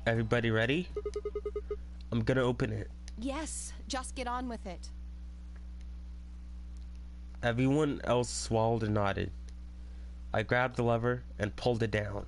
Everybody ready? I'm gonna open it. Yes, just get on with it. Everyone else swallowed and nodded. I grabbed the lever and pulled it down.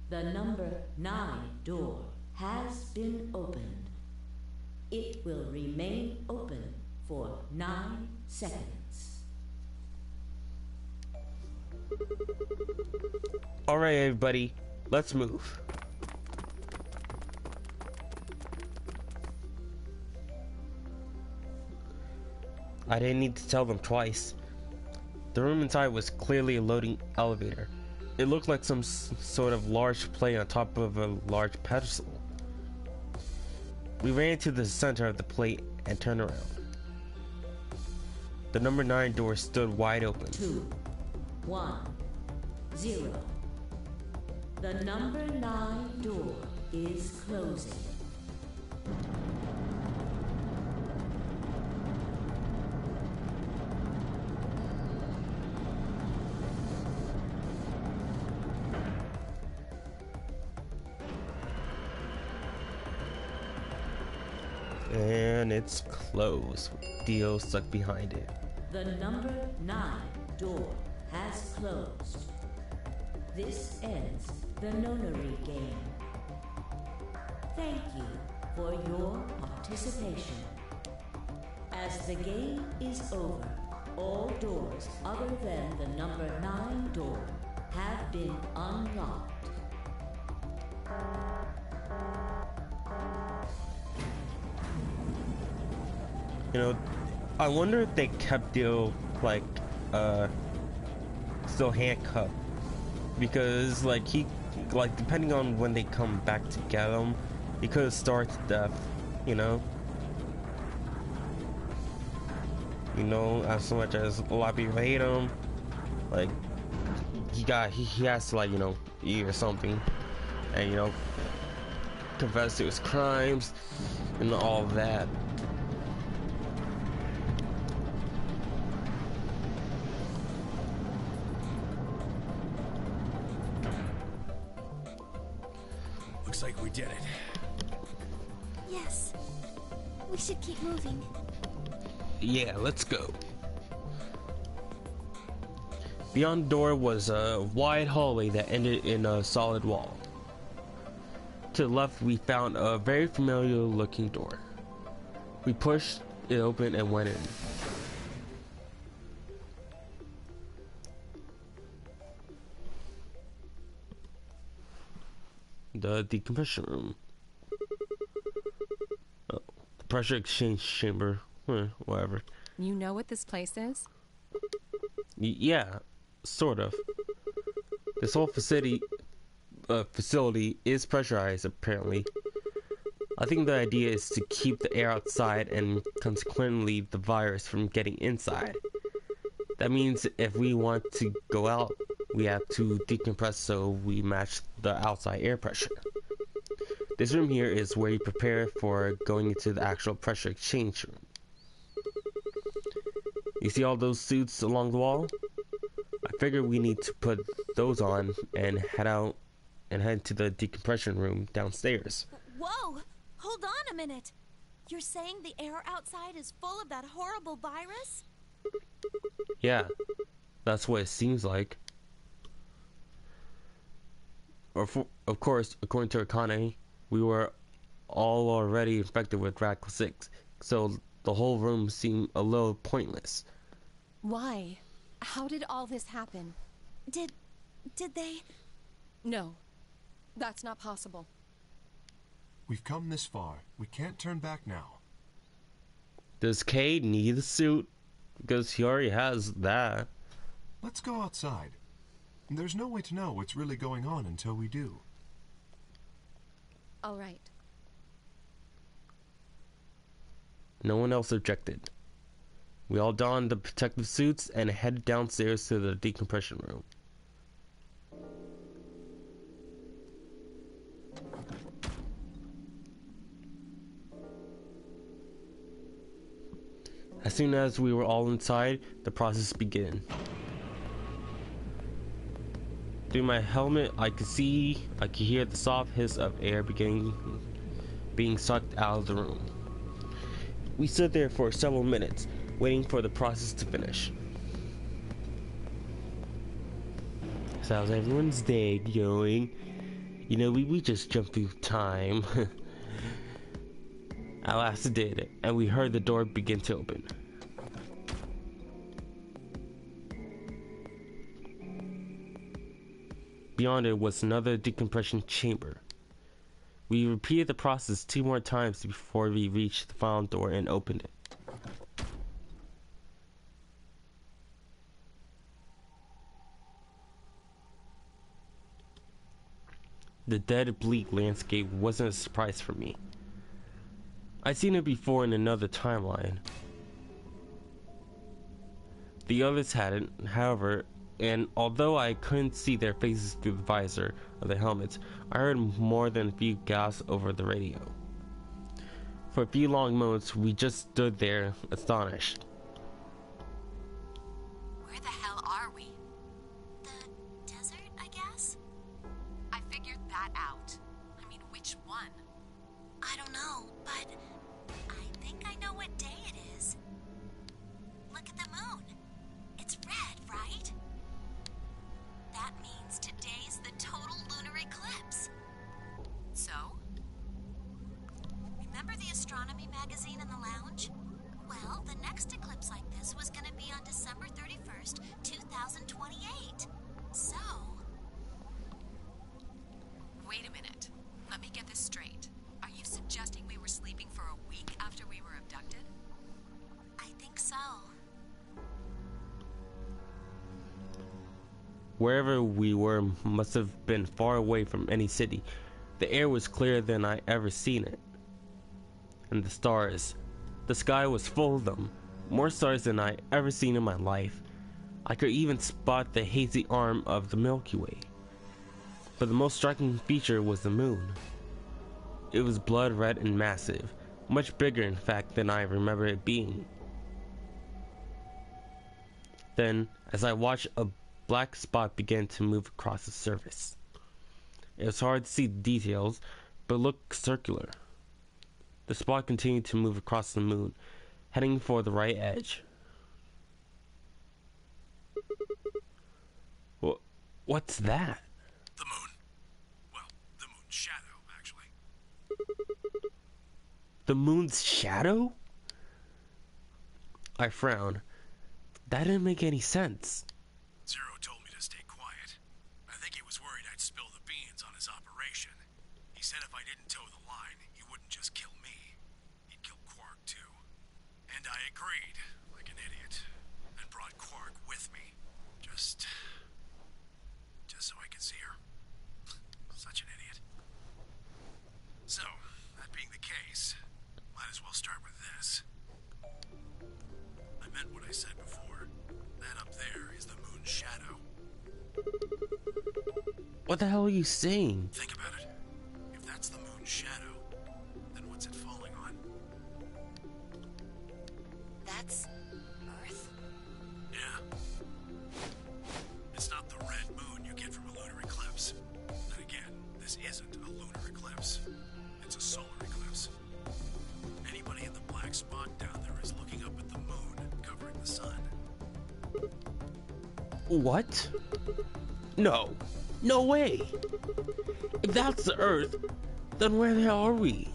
The number 9 door has been opened. It will remain open for 9 seconds. Alright, everybody, let's move. I didn't need to tell them twice. The room inside was clearly a loading elevator. It looked like some sort of large plate on top of a large pedestal. We ran to the center of the plate and turned around. The number 9 door stood wide open. 2, 1, 0. The number 9 door is closing. And it's closed, with Dio stuck behind it. The number 9 door has closed. This ends the nonary game. Thank you for your participation. As the game is over, all doors other than the number 9 door have been unlocked. You know, I wonder if they kept Dio like still handcuffed, because like he, like, depending on when they come back to get him, he could have starved to death. You know, as much as a lot of people hate him, like he has to, like, eat or something, and confess to his crimes and all of that. Looks like we did it. Yes. We should keep moving. Yeah, let's go. Beyond the door was a wide hallway that ended in a solid wall. To the left, we found a very familiar looking door. We pushed it open and went in. The decompression room. Oh, the pressure exchange chamber. Whatever. You know what this place is? Yeah, sort of. This whole facility is pressurized, apparently. I think the idea is to keep the air outside and consequently the virus from getting inside. That means if we want to go out, we have to decompress so we match the outside air pressure. This room here is where you prepare for going into the actual pressure exchange room. You see all those suits along the wall? I figure we need to put those on and head to the decompression room downstairs. Whoa! Hold on a minute. You're saying the air outside is full of that horrible virus? Yeah, that's what it seems like. Of course, according to Akane, we were all already infected with Radical 6, so the whole room seemed a little pointless. Why? How did all this happen? Did they? No, that's not possible. We've come this far. We can't turn back now. Does Cade need a suit? Because he already has that. Let's go outside. There's no way to know what's really going on until we do. All right. No one else objected. We all donned the protective suits and headed downstairs to the decompression room. As soon as we were all inside, the process began. Through my helmet, I could hear the soft hiss of air being sucked out of the room. We stood there for several minutes, waiting for the process to finish. So how's everyone's day going? You know, we just jumped through time. At last it did, and we heard the door begin to open. Beyond it was another decompression chamber. We repeated the process 2 more times before we reached the final door and opened it. The dead, bleak landscape wasn't a surprise for me. I'd seen it before in another timeline. The others hadn't, however, and although I couldn't see their faces through the visor of their helmets, I heard more than a few gasps over the radio. For a few long moments, we just stood there, astonished. Where the hell are we? The desert, I guess? I figured that out. I mean, which one? I don't know, but I think I know what day it is. Look at the moon. It's red, right? That means today's the total lunar eclipse. So? Remember the astronomy magazine in the lounge? Well, the next eclipse like this was going to be on December 31st, 2028. So... Wait a minute. Let me get this straight. Are you suggesting we were sleeping for a week after we were abducted? I think so. Wherever we were must have been far away from any city. The air was clearer than I ever seen it. And the stars. The sky was full of them. More stars than I ever seen in my life. I could even spot the hazy arm of the Milky Way. But the most striking feature was the moon. It was blood red and massive. Much bigger, in fact, than I remember it being. Then, as I watched, a black spot began to move across the surface. It was hard to see the details, but it looked circular. The spot continued to move across the moon, heading for the right edge. What's that? The moon. Well, the moon's shadow, actually. The moon's shadow? I frowned. That didn't make any sense. Zero told me to stay quiet. I think he was worried I'd spill the beans on his operation. He said if I didn't toe the line, he wouldn't just kill me. He'd kill Quark, too. And I agreed, like an idiot, and brought Quark with me. Just so I could see her. Such an idiot. So, that being the case, might as well start with this. I meant what I said before. That up there is the moon's shadow. What the hell are you saying? Think about it. If that's the moon's shadow, then what's it falling on? That's Earth? Yeah. It's not the red moon you get from a lunar eclipse. And again, this isn't a lunar eclipse. It's a solar eclipse. Anybody in the black spot down there is looking up at the moon covering the sun. What? No. No way. If that's the Earth, then where the hell are we?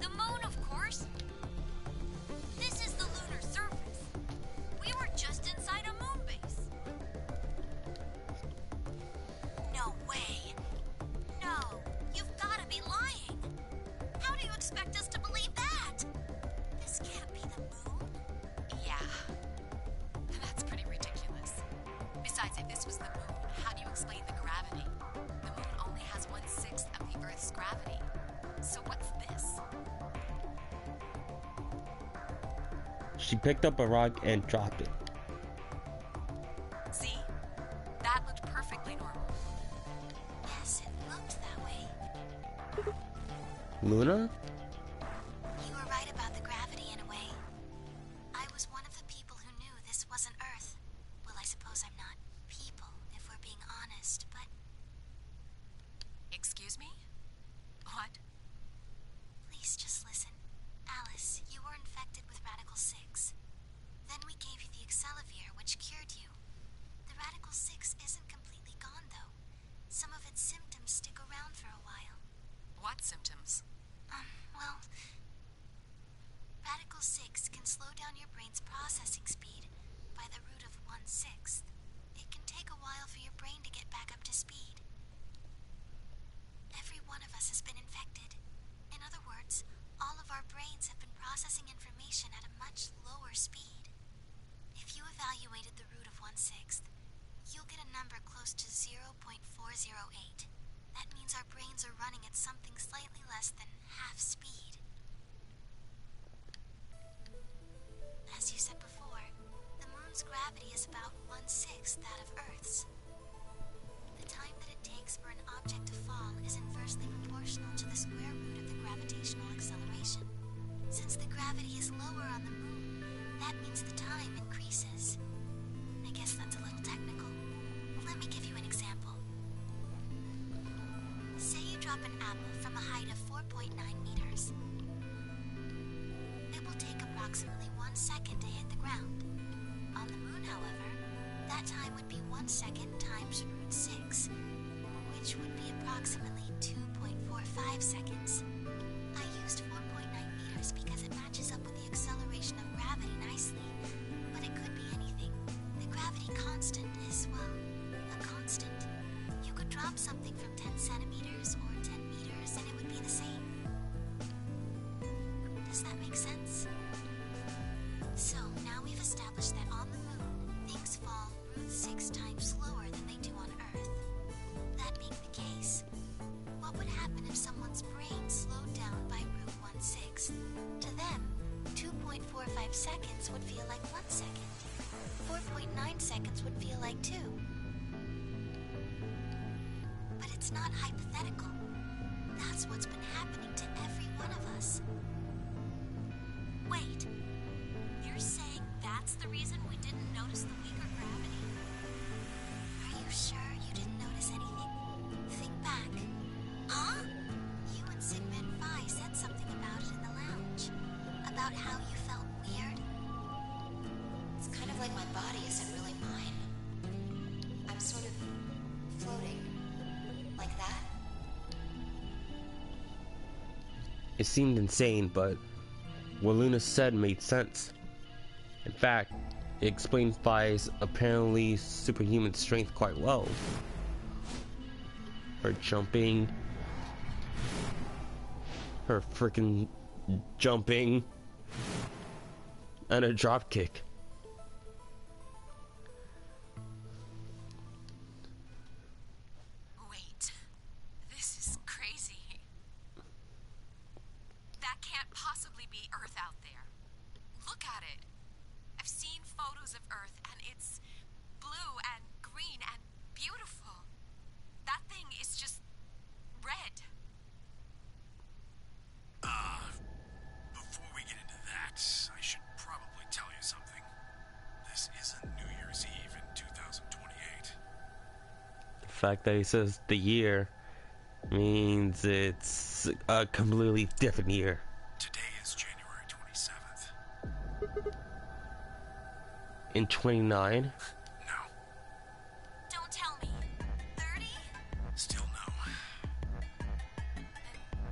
The moon, of course. This is the lunar surface. We were just inside a moon base. No way. No, you've got to be lying. How do you expect us to believe that? This can't be the moon. Yeah. That's pretty ridiculous. Besides, if this was the moon, how do you explain the gravity? The moon only has 1/6 of the Earth's gravity. So what's this? She picked up a rock and dropped it. See? That looked perfectly normal. Yes, it looked that way. Luna? You were right about the gravity in a way. I was one of the people who knew this wasn't Earth. Well, I suppose I'm not people, if we're being honest, but Excuse me? What? please just listen. Alice, you were infected with Radical 6. Then we gave you the Excelivir, which cured you. The Radical 6 isn't completely gone, though. Some of its symptoms stick around for a while. What symptoms? Well, Radical 6 can slow down your brain's processing speed by the root of 1/6. It can take a while for your brain to get back up to speed. Every one of us has been infected. In other words, all of our brains have been processing information at a much lower speed. If you evaluated the root of 1/6, you'll get a number close to 0.408. That means our brains are running at something slightly less than half speed. As you said before, the moon's gravity is about 1/6 that of Earth's. The time that it takes for an object to fall is inversely proportional to the square root of the gravitational acceleration. Since the gravity is lower on the moon, that means the time increases. I guess that's a little technical. Let me give you an example. Say you drop an apple from a height of 4.9 meters. It will take approximately 1 second to hit the ground. On the moon, however, that time would be 1 second times root 6, which would be approximately 2.45 seconds. I used 4.9 meters because it matches up with the acceleration of gravity nicely, but it could be anything. The gravity constant is, well, a constant. You could drop something from 10 centimeters or 10 meters and it would be the same. Does that make sense? So now we've established that on the moon, things fall root 6 times slower than they do on Earth. That being the case, what would happen if someone's brain slowed down by root 1/6? To them, 2.45 seconds would feel like 1 second. 4.9 seconds would feel like 2. But it's not hypothetical. That's what's been happening to every one of us. Wait. You're saying that's the reason we didn't notice the weaker gravity? Are you sure you didn't notice anything? Think back. Huh? You and Sigmund Phi said something about it in the lounge. About how you felt weird. It's kind of like my body isn't really mine. I'm sort of floating. Like that? It seemed insane, but what Luna said made sense. In fact, it explained Phi's apparently superhuman strength quite well. Her jumping, her freaking jumping, and a drop kick. Wait. This is crazy. That can't possibly be Earth out there. Look at it. I've seen photos of Earth and it's blue and green and beautiful. That thing is just red. Before we get into that, I should probably tell you something. This isn't New Year's Eve in 2028. The fact that he says the year means it's a completely different year. Today is January 27th. In 29? No, Don't tell me. 30? still no. Then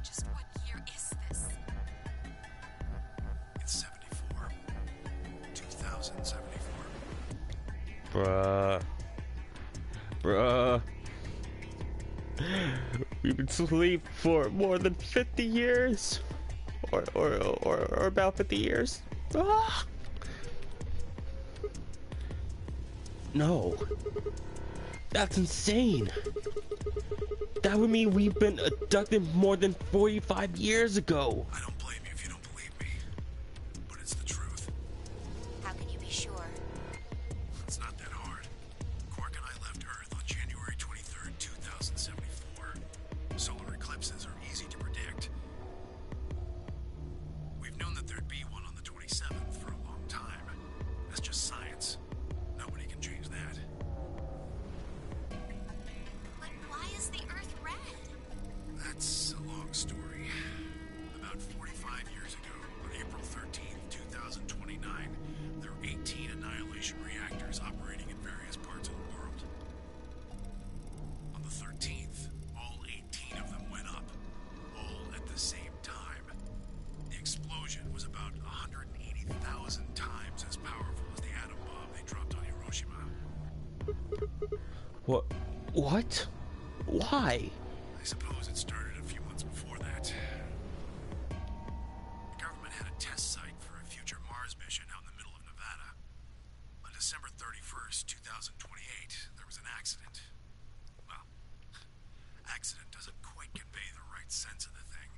just what year is this? It's 74. 2074. Bruh. We've been asleep for more than 50 years. Or about 50 years. Ah! No. That's insane. That would mean we've been abducted more than 45 years ago. I don't blame you if you don't believe me, but it's the truth. What? What? Why? I suppose it started a few months before that. The government had a test site for a future Mars mission out in the middle of Nevada. On December 31st, 2028, there was an accident. Well, accident doesn't quite convey the right sense of the thing.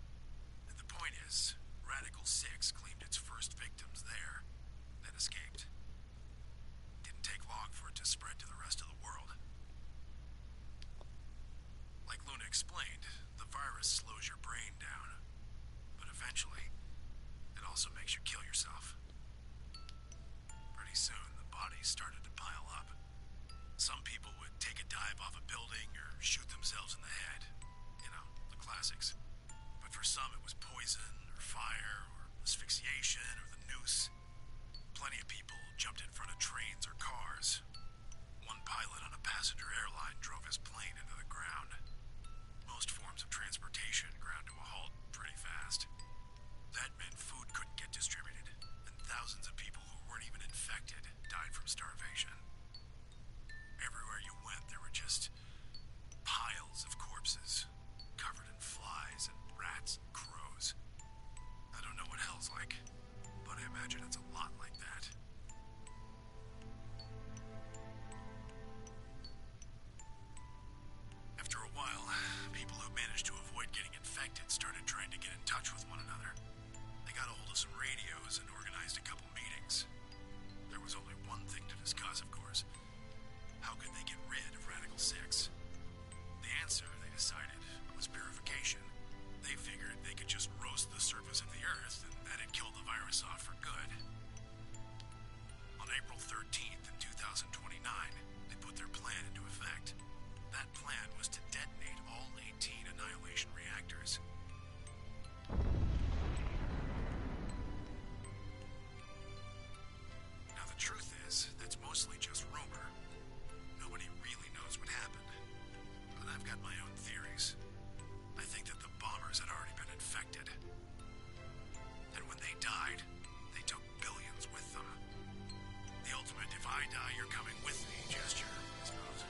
And the point is, Radical 6 claimed its first victims there, then escaped. Didn't take long for it to spread to the rest of the world. Like Luna explained, the virus slows your brain down. But eventually, it also makes you kill yourself. Pretty soon, the bodies started to pile up. Some people would take a dive off a building or shoot themselves in the head. You know, the classics. But for some, it was poison, or fire, or asphyxiation, or the noose. Plenty of people jumped in front of trains or cars. One pilot on a passenger airline drove his plane into the ground. Most forms of transportation ground to a halt pretty fast. That meant food couldn't get distributed, and thousands of people who weren't even infected died from starvation. Everywhere you went, there were just piles of corpses, covered in flies and rats and crows. I don't know what hell's like, but I imagine it's a lot like that. After a while, people who managed to avoid getting infected started trying to get in touch with one another. They got a hold of some radios and organized a couple meetings. There was only one thing to discuss, of course. How could they get rid of Radical 6? The answer, they decided, was purification. They figured they could just roast the surface of the Earth and that'd kill the virus off for good. On April 13th in 2029, they put their plan into effect. That plan was to detonate all 18 annihilation reactors. Now the truth is, that's mostly just rumor. Nobody really knows what happened. But I've got my own theories. I think that the bombers had already been infected. And when they died, they took billions with them. The ultimate if I die, you're coming with me gesture, I suppose.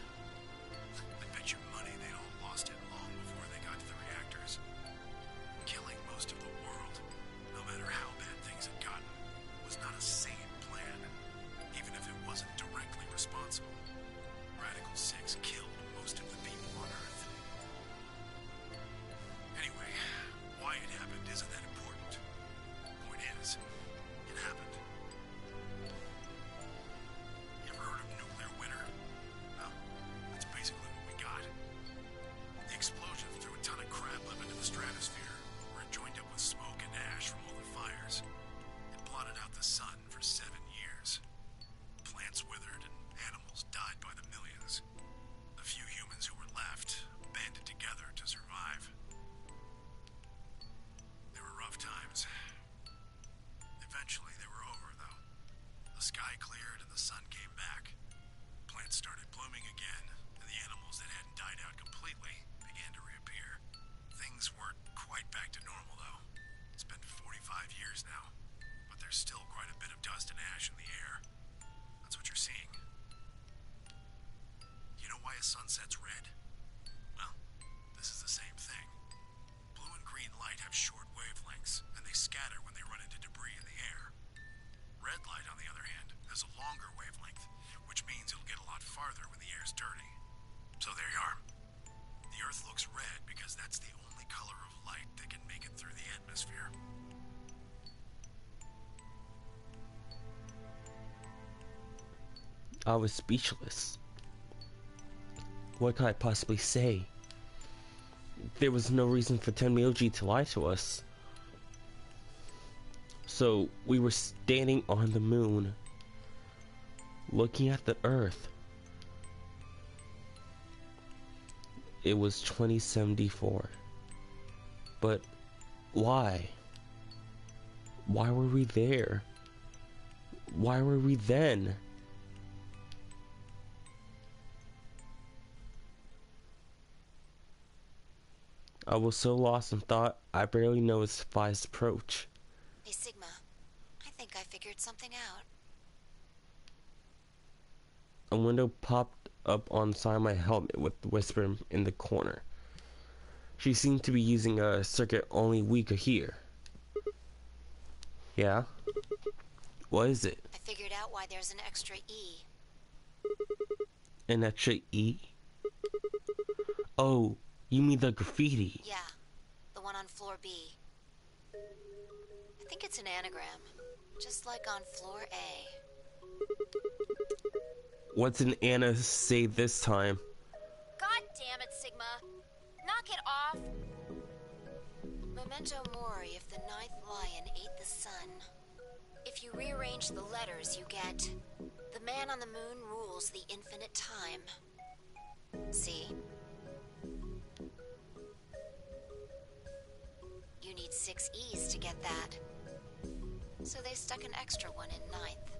I bet you money they all lost it long before they got to the reactors. Killing most of the world, no matter how bad things had gotten, was not a sane plan, even if it wasn't directly responsible. Radical 6 killed most of the people on Earth. Anyway, why it happened isn't that important. Point is, it happened. You ever heard of nuclear winter? Well, that's basically what we got. The explosion threw a ton of crap up into the stratosphere, where it joined up with smoke and ash from all the fires. It blotted out the sun for 7 years. Plants withered and animals died by the millions. The few humans who were left banded together to survive. They were rough times. Eventually they were over, though. The sky cleared and the sun came back. Plants started blooming again, and the animals that hadn't died out completely began to reappear. Things weren't quite back to normal, though. It's been 45 years now, but there's still quite a bit of dust and ash in the air. That's what you're seeing. You know why a sunset's red? Well, this is the same thing. Blue and green light have short wavelengths, and they scatter when they run into debris in the air. Red light, on the other hand, has a longer wavelength, which means it'll get a lot farther when the air's dirty. So there you are. The Earth looks red because that's the only color of light that can make it through the atmosphere. I was speechless. What could I possibly say? There was no reason for Tenmyoji to lie to us. So we were standing on the moon, looking at the Earth. It was 2074. But why? Why were we there? Why were we then? I was so lost in thought, I barely noticed Phi's approach. Hey, Sigma. I think I figured something out. A window popped up on the side of my helmet with the whisper in the corner. She seemed to be using a circuit only we could hear. Yeah? What is it? I figured out why there's an extra E. An extra E? Oh, you mean the graffiti? Yeah, the one on floor B. I think it's an anagram, just like on floor A. What's an Anna say this time? God damn it, Sigma! Knock it off! Memento mori if the ninth lion ate the sun. If you rearrange the letters, you get... The man on the moon rules the infinite time. See? You need 6 E's to get that. So they stuck an extra one in ninth.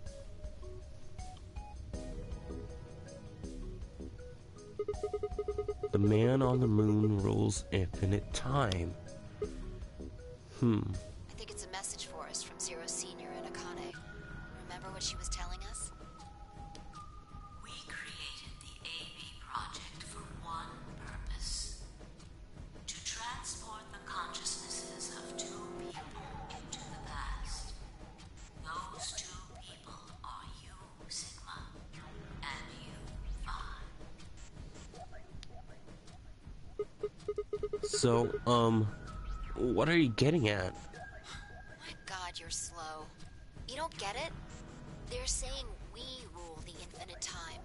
The man on the moon rules infinite time. I think it's a message for us from Zero Senior and Akane. Remember what she was telling us? We created the AB project for one purpose. To transport the consciousnesses of 2 people into the past. Those 2 people are you, Sigma, and you, Vi. So, what are you getting at? My God, you're slow. You don't get it? They're saying we rule the infinite time.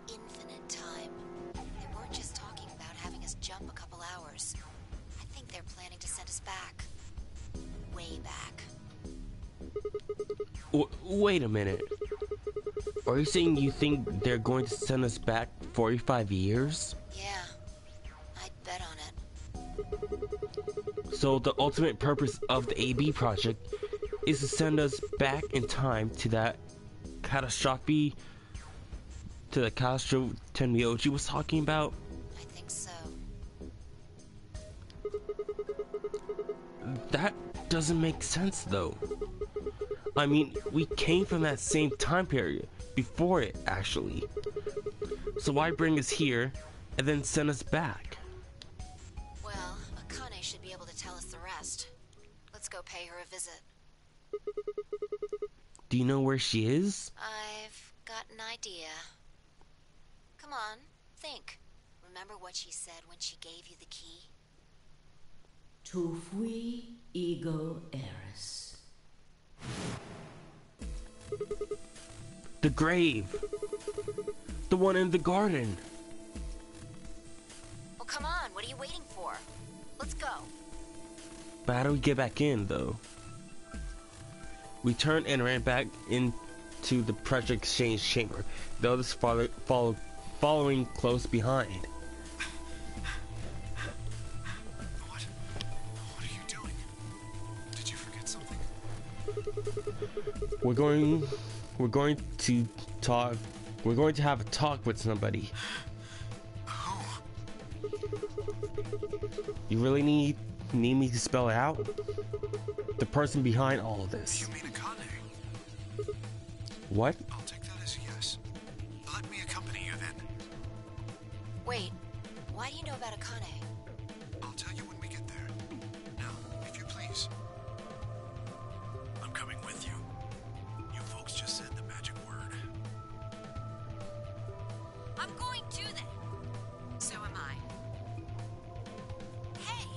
Infinite time. They weren't just talking about having us jump a couple hours. I think they're planning to send us back. Way back. Wait a minute. Are you saying you think they're going to send us back 45 years? Yeah. I'd bet on it. So the ultimate purpose of the AB project is to send us back in time to that catastrophe, to the catastrophe Tenmyoji was talking about? I think so. That doesn't make sense though. I mean, we came from that same time period, before it actually. So why bring us here and then send us back? Well, Akane should be able to tell us the rest. Let's go pay her a visit. Do you know where she is? I've got an idea. Come on, think. Remember what she said when she gave you the key? Tu fui ego eris. The grave. The one in the garden. Well, come on, what are you waiting for? Let's go. But how do we get back in, though? We turned and ran back into the project exchange chamber, the others following close behind. What? What are you doing? Did you forget something? We're going to talk. We're going to have a talk with somebody. Who? You really need me to spell it out? The person behind all of this. You mean Akane? What? I'll take that as a yes. Let me accompany you then. Wait, why do you know about Akane? I'll tell you when we get there. Now, if you please. I'm coming with you. You folks just said the magic word. I'm going to then. So am I. Hey,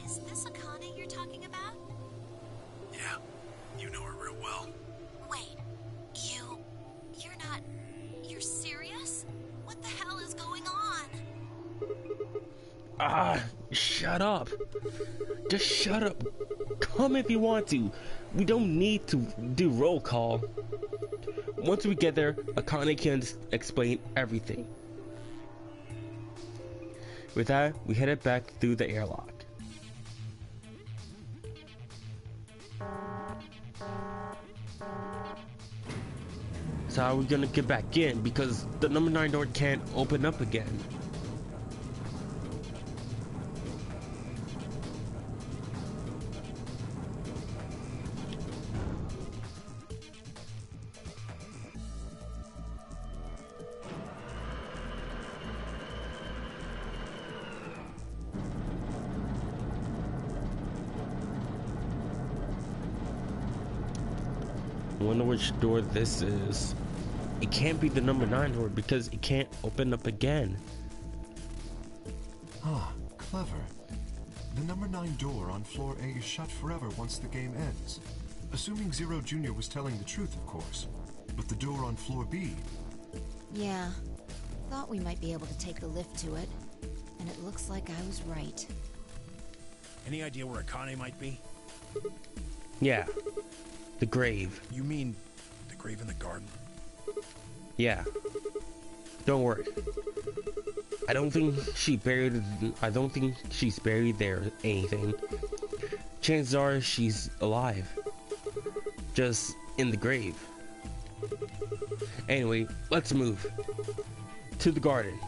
is this Akane you're talking about? Yeah, you know her real well. Wait, you're not... You're serious? What the hell is going on? Ah, shut up. Just shut up. Come if you want to. We don't need to do roll call. Once we get there, Akane can explain everything. With that, we headed back through the airlock. So how are we gonna get back in? Because the number 9 door can't open up again. I wonder which door this is. It can't be the number 9 door because it can't open up again. Ah, clever. The number 9 door on floor A is shut forever once the game ends. Assuming Zero Jr. was telling the truth, of course. But the door on floor B... Yeah. Thought we might be able to take the lift to it. And it looks like I was right. Any idea where Akane might be? Yeah. The grave. You mean the grave in the garden? Yeah. Don't worry. I don't think she's buried there or anything. Chances are she's alive. Just in the grave. Anyway, let's move to the garden.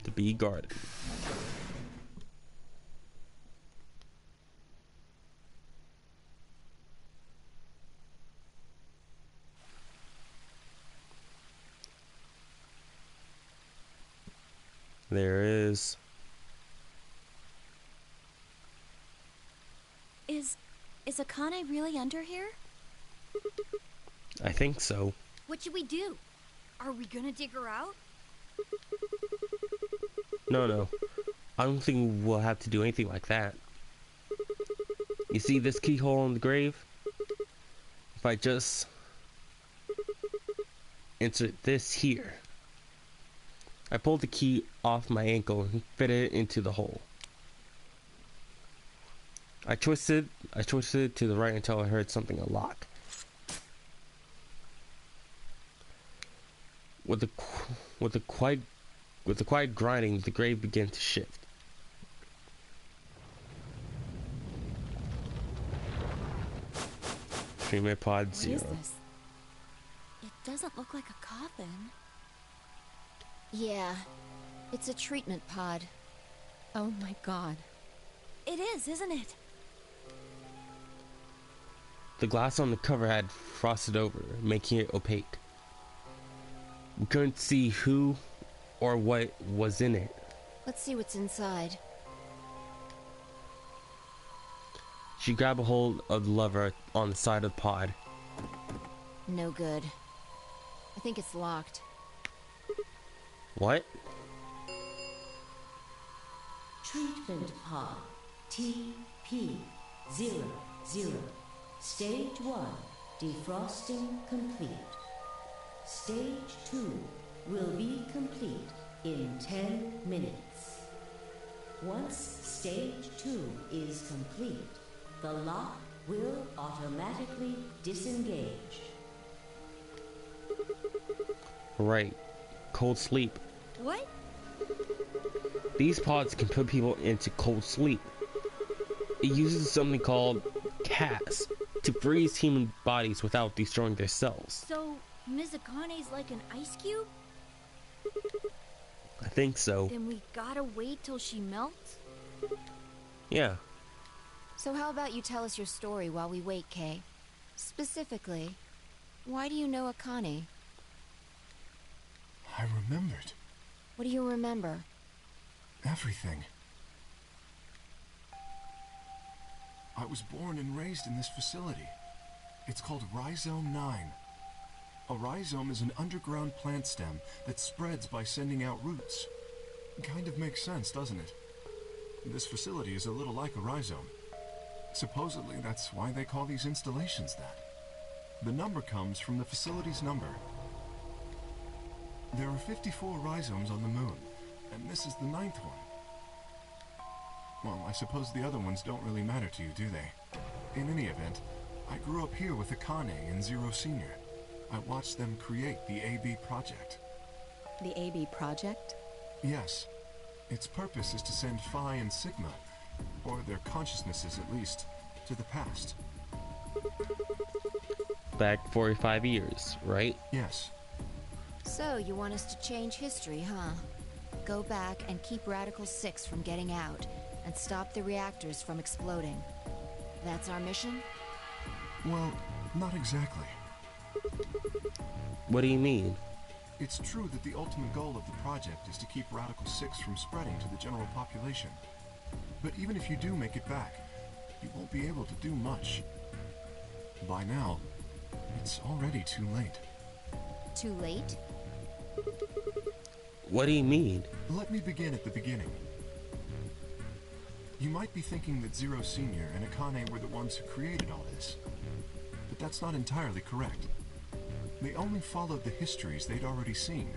The bee garden. There is. Is Akane really under here? I think so. What should we do? Are we gonna dig her out? No. I don't think we'll have to do anything like that. You see this keyhole in the grave? If I just insert this here, I pulled the key off my ankle and fit it into the hole. I twisted to the right until I heard something unlock. With the quiet grinding, the grave began to shift. Treatment pod 0. What is this? It doesn't look like a coffin. Yeah. It's a treatment pod. Oh my god. It is, isn't it? The glass on the cover had frosted over, making it opaque. We couldn't see who or what was in it. Let's see what's inside. She grabbed a hold of the lever on the side of the pod. No good. I think it's locked. What? Treatment pod TP00. Stage 1 defrosting complete. Stage 2 will be complete in 10 minutes. Once stage 2 is complete, the lock will automatically disengage. Right. Cold sleep. What? These pods can put people into cold sleep. It uses something called CAS to freeze human bodies without destroying their cells. So, Ms. Akane's like an ice cube? I think so. Then we gotta wait till she melts? Yeah. So how about you tell us your story while we wait, Kay? Specifically, why do you know Akane? I remembered. What do you remember? Everything. I was born and raised in this facility. It's called Rhizome 9. A rhizome is an underground plant stem that spreads by sending out roots. Kind of makes sense, doesn't it? This facility is a little like a rhizome. Supposedly, that's why they call these installations that. The number comes from the facility's number. There are 54 rhizomes on the moon, and this is the 9th one. Well, I suppose the other ones don't really matter to you, do they? In any event, I grew up here with Akane and Zero Senior. I watched them create the AB project. The AB project? Yes. Its purpose is to send Phi and Sigma, or their consciousnesses at least, to the past. Back 45 years, right? Yes. So, you want us to change history, huh? Go back and keep Radical 6 from getting out, and stop the reactors from exploding. That's our mission? Well, not exactly. What do you mean? It's true that the ultimate goal of the project is to keep Radical 6 from spreading to the general population. But even if you do make it back, you won't be able to do much. By now, it's already too late. Too late? What do you mean? Let me begin at the beginning. You might be thinking that Zero Senior and Akane were the ones who created all this. But that's not entirely correct. They only followed the histories they'd already seen.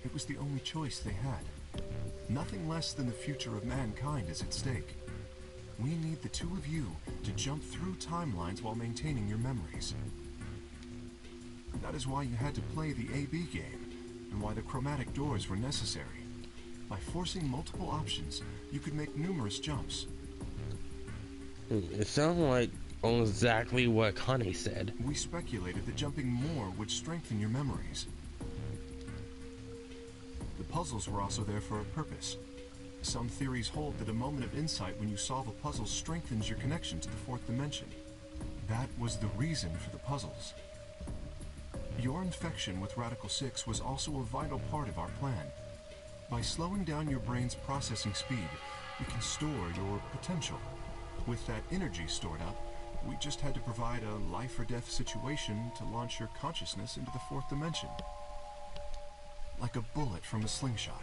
It was the only choice they had. Nothing less than the future of mankind is at stake. We need the two of you to jump through timelines while maintaining your memories. That is why you had to play the AB game, and why the chromatic doors were necessary. By forcing multiple options, you could make numerous jumps. It sounds like almost exactly what Kane said. We speculated that jumping more would strengthen your memories. The puzzles were also there for a purpose. Some theories hold that a moment of insight when you solve a puzzle strengthens your connection to the fourth dimension. That was the reason for the puzzles. Your infection with Radical 6 was also a vital part of our plan. By slowing down your brain's processing speed, we can store your potential. With that energy stored up, we just had to provide a life or death situation to launch your consciousness into the fourth dimension. Like a bullet from a slingshot.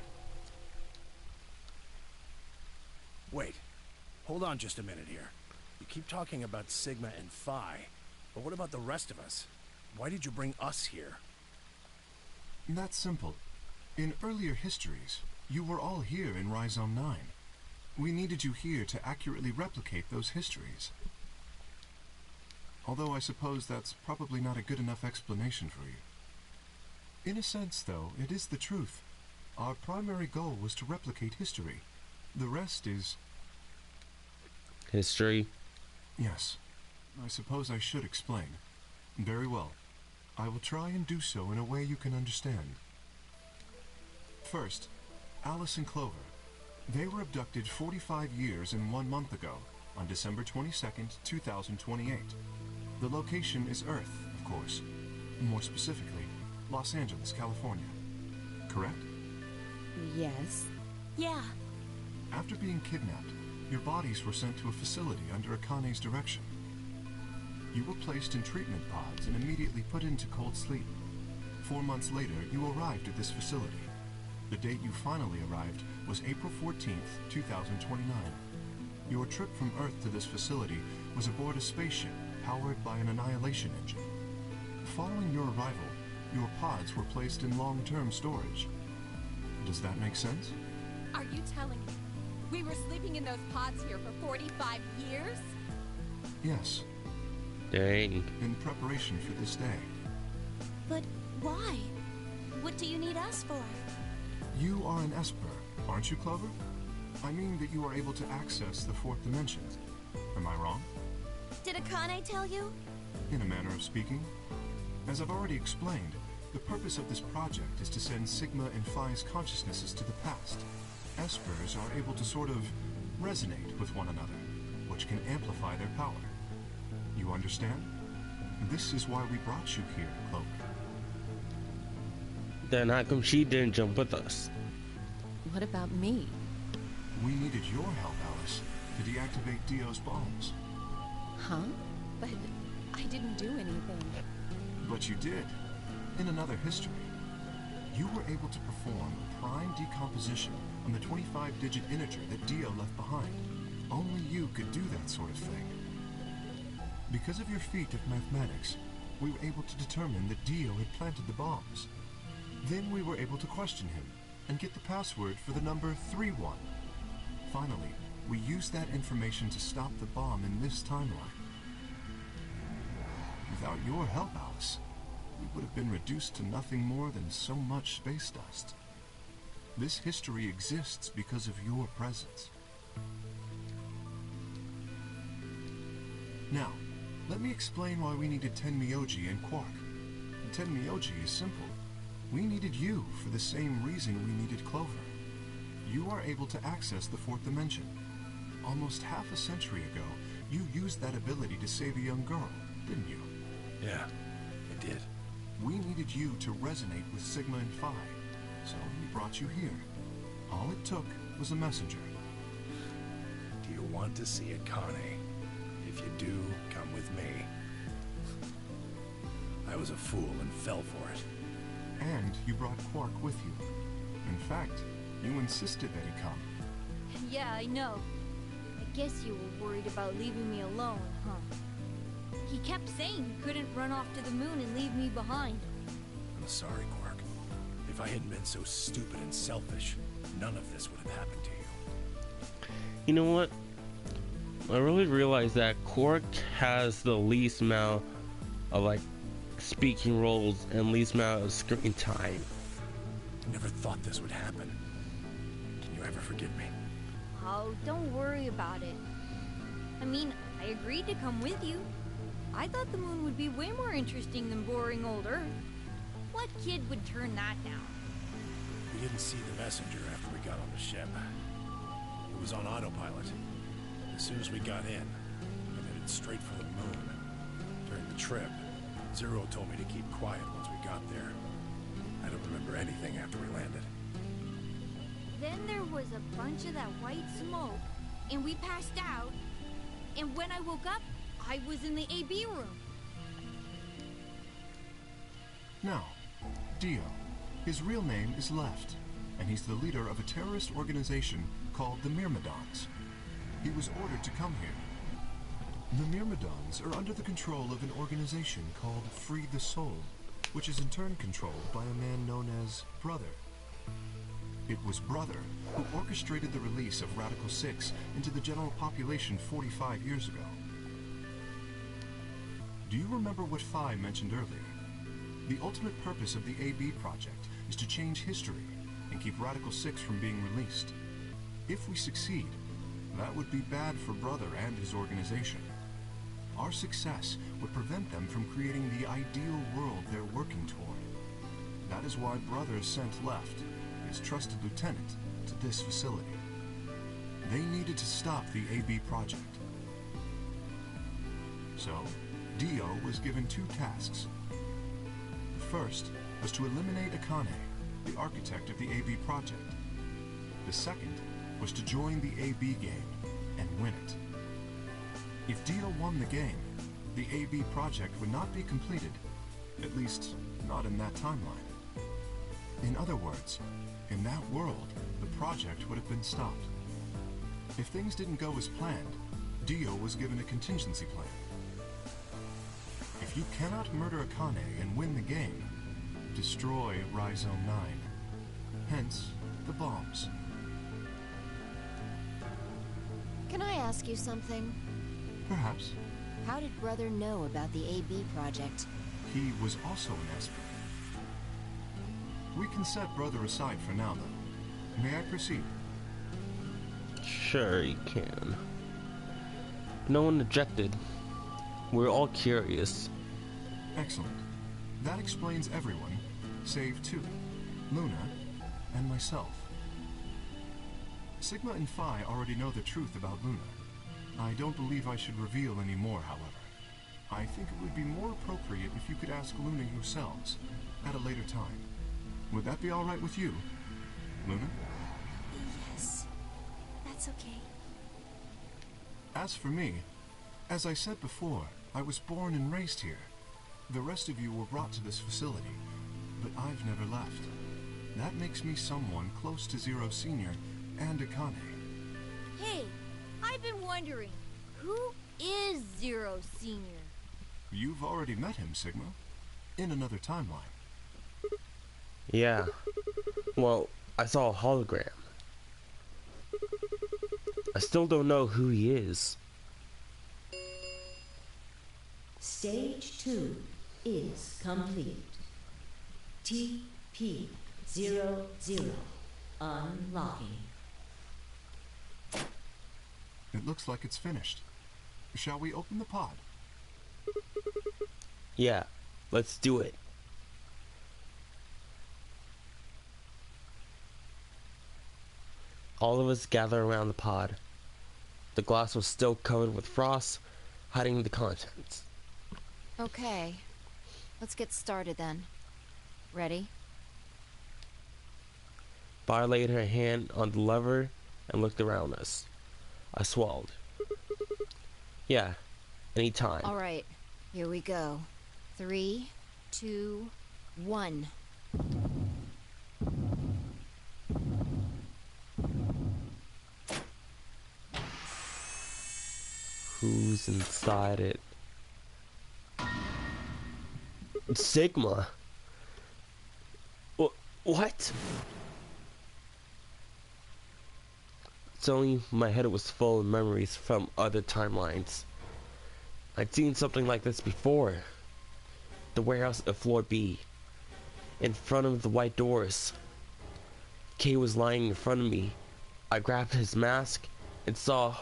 Wait. Hold on just a minute here. You keep talking about Sigma and Phi, but what about the rest of us? Why did you bring us here? That's simple. In earlier histories, you were all here in Rhizome 9. We needed you here to accurately replicate those histories. Although I suppose that's probably not a good enough explanation for you. In a sense, though, it is the truth. Our primary goal was to replicate history. The rest is... History? Yes. I suppose I should explain. Very well. I will try and do so in a way you can understand. First, Alice and Clover. They were abducted 45 years and 1 month ago, on December 22nd, 2028. The location is Earth, of course. More specifically, Los Angeles, California. Correct? Yes. Yeah. After being kidnapped, your bodies were sent to a facility under Akane's direction. You were placed in treatment pods and immediately put into cold sleep. 4 months later, you arrived at this facility. The date you finally arrived was April 14th, 2029. Your trip from Earth to this facility was aboard a spaceship powered by an annihilation engine. Following your arrival, your pods were placed in long-term storage. Does that make sense? Are you telling me we were sleeping in those pods here for 45 years? Yes, Dang. in preparation for this day. But why? What do you need us for? You are an Esper, aren't you, Clover? I mean that you are able to access the fourth dimension. Am I wrong? Did Akane tell you? In a manner of speaking. As I've already explained, the purpose of this project is to send Sigma and Phi's consciousnesses to the past. Espers are able to sort of resonate with one another, which can amplify their power. You understand? This is why we brought you here, Clover. Then how come she didn't jump with us? What about me? We needed your help, Alice, to deactivate Dio's bombs. Huh? But I didn't do anything. But you did. In another history, you were able to perform prime decomposition on the 25-digit integer that Dio left behind. Only you could do that sort of thing. Because of your feat of mathematics, we were able to determine that Dio had planted the bombs. Then we were able to question him and get the password for the number 31. Finally, we used that information to stop the bomb in this timeline. Without your help, Alice, we would have been reduced to nothing more than so much space dust. This history exists because of your presence. Now, let me explain why we needed Tenmyoji and Quark. Tenmyoji is simple. We needed you for the same reason we needed Clover. You are able to access the fourth dimension. Almost half a century ago, you used that ability to save a young girl, didn't you? Yeah, I did. We needed you to resonate with Sigma and Phi, so we brought you here. All it took was a messenger. Do you want to see it, Connie? If you do, come with me. I was a fool and fell for it. And you brought Quark with you. In fact, you insisted that he come. Yeah, I know. I guess you were worried about leaving me alone, huh? He kept saying he couldn't run off to the moon and leave me behind. I'm sorry, Quark. If I hadn't been so stupid and selfish, none of this would have happened to you. You know what? I really realized that Quark has the least amount of like speaking roles and least amount of screen time. I never thought this would happen. Can you ever forgive me? Oh, don't worry about it. I mean, I agreed to come with you. I thought the moon would be way more interesting than boring old Earth. What kid would turn that down? We didn't see the messenger after we got on the ship. It was on autopilot. As soon as we got in, we headed straight for the moon. During the trip, Zero told me to keep quiet once we got there. I don't remember anything after we landed. Then there was a bunch of that white smoke, and we passed out. And when I woke up, I was in the AB room. Now, Dio. His real name is Left, and he's the leader of a terrorist organization called the Myrmidons. He was ordered to come here. The Myrmidons are under the control of an organization called Free the Soul, which is in turn controlled by a man known as Brother. It was Brother who orchestrated the release of Radical 6 into the general population 45 years ago. Do you remember what Phi mentioned earlier? The ultimate purpose of the AB project is to change history and keep Radical 6 from being released. If we succeed, that would be bad for Brother and his organization. Our success would prevent them from creating the ideal world they're working toward. That is why Brother sent Left, his trusted lieutenant, to this facility. They needed to stop the AB project. So, Dio was given two tasks. The first was to eliminate Akane, the architect of the AB project. The second was to join the AB game and win it. If Dio won the game, the AB project would not be completed, at least not in that timeline. In other words, in that world, the project would have been stopped. If things didn't go as planned, Dio was given a contingency plan. If you cannot murder Akane and win the game, destroy Rhizome 9. Hence, the bombs. Can I ask you something? Perhaps. How did Brother know about the AB project? He was also an Esper. We can set Brother aside for now, though. May I proceed? Sure, you can. No one objected. We're all curious. Excellent. That explains everyone, save two, Luna and myself. Sigma and Phi already know the truth about Luna. I don't believe I should reveal any more, however. I think it would be more appropriate if you could ask Luna yourselves, at a later time. Would that be all right with you, Luna? Yes, that's okay. As for me, as I said before, I was born and raised here. The rest of you were brought to this facility, but I've never left. That makes me someone close to Zero Senior and Akane. Hey, I've been wondering, who is Zero Senior? You've already met him, Sigma, in another timeline. Yeah. Well, I saw a hologram. I still don't know who he is. Stage 2 is complete. TP00 unlocking. It looks like it's finished. Shall we open the pod? Yeah, let's do it. All of us gather around the pod. The glass was still covered with frost, hiding the contents. Okay. Let's get started then. Ready? Bar laid her hand on the lever and looked around us. I swallowed. Yeah, anytime. Alright, here we go. 3, 2, 1. Who's inside it? Sigma. What? Suddenly, my head was full of memories from other timelines. I'd seen something like this before. The warehouse at floor B. In front of the white doors. Kay was lying in front of me. I grabbed his mask and saw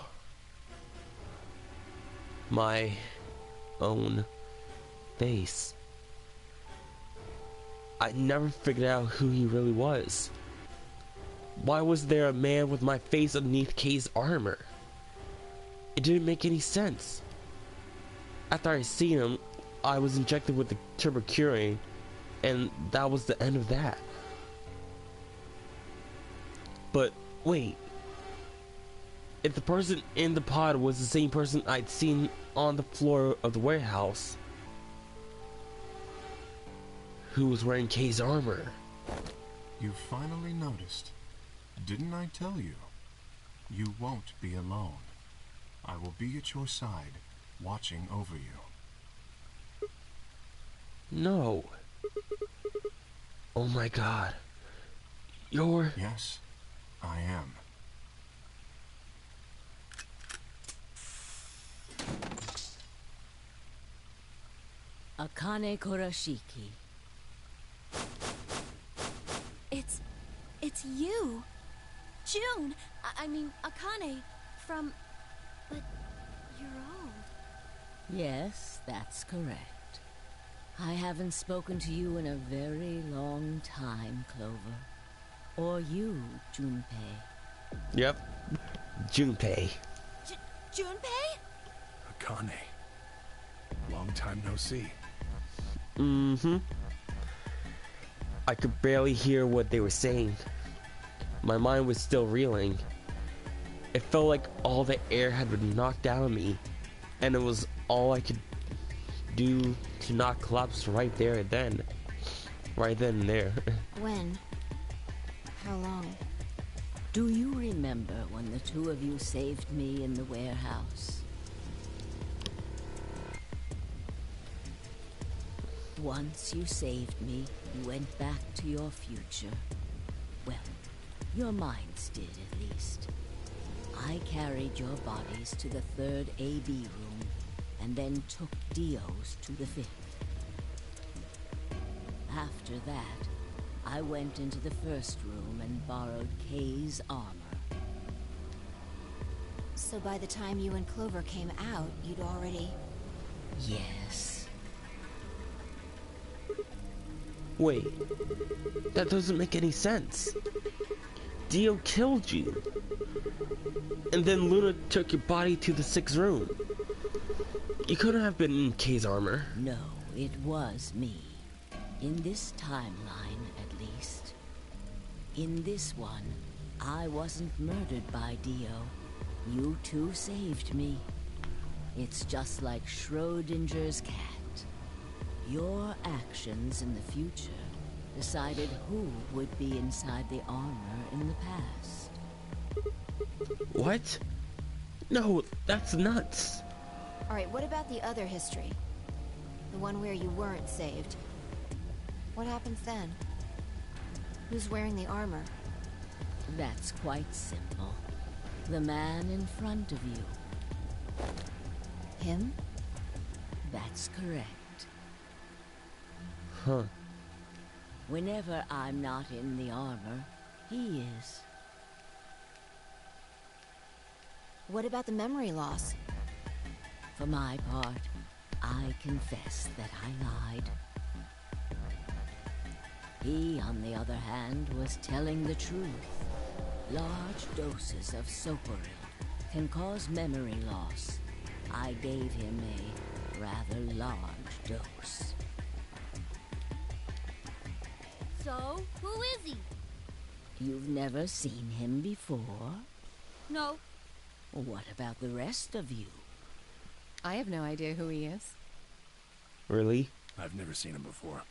my own face. I never figured out who he really was. Why was there a man with my face underneath Kay's armor? It didn't make any sense. After I seen him, I was injected with the tubercurin, and that was the end of that. But wait, if the person in the pod was the same person I'd seen on the floor of the warehouse, who was wearing Kay's armor? You finally noticed. Didn't I tell you? You won't be alone. I will be at your side, watching over you. No. Oh my god. You're... Yes, I am. Akane Korashiki. It's you. June! I mean, Akane, from... But you're old. Yes, that's correct. I haven't spoken to you in a very long time, Clover. Or you, Junpei. Yep. Junpei. Junpei? Akane. Long time no see. Mm-hmm. I could barely hear what they were saying. My mind was still reeling. It felt like all the air had been knocked out of me, and it was all I could do to not collapse right there and then. Right then and there. When? How long? Do you remember when the two of you saved me in the warehouse? Once you saved me, you went back to your future. Well, your minds did, at least. I carried your bodies to the 3rd AB room, and then took Dio's to the 5th. After that, I went into the 1st room and borrowed Kay's armor. So by the time you and Clover came out, you'd already... Yes. Wait. That doesn't make any sense. Dio killed you. And then Luna took your body to the 6th room. You couldn't have been in Kay's armor. No, it was me. In this timeline, at least. In this one, I wasn't murdered by Dio. You two saved me. It's just like Schrodinger's cat. Your actions in the future decided who would be inside the armor in the past. What? No, that's nuts. Alright, what about the other history? The one where you weren't saved. What happens then? Who's wearing the armor? That's quite simple. The man in front of you. Him? That's correct. Huh. Whenever I'm not in the armor, he is. What about the memory loss? For my part, I confess that I lied. He, on the other hand, was telling the truth. Large doses of soporil can cause memory loss. I gave him a rather large dose. So, who is he? You've never seen him before? No. What about the rest of you? I have no idea who he is. Really? I've never seen him before.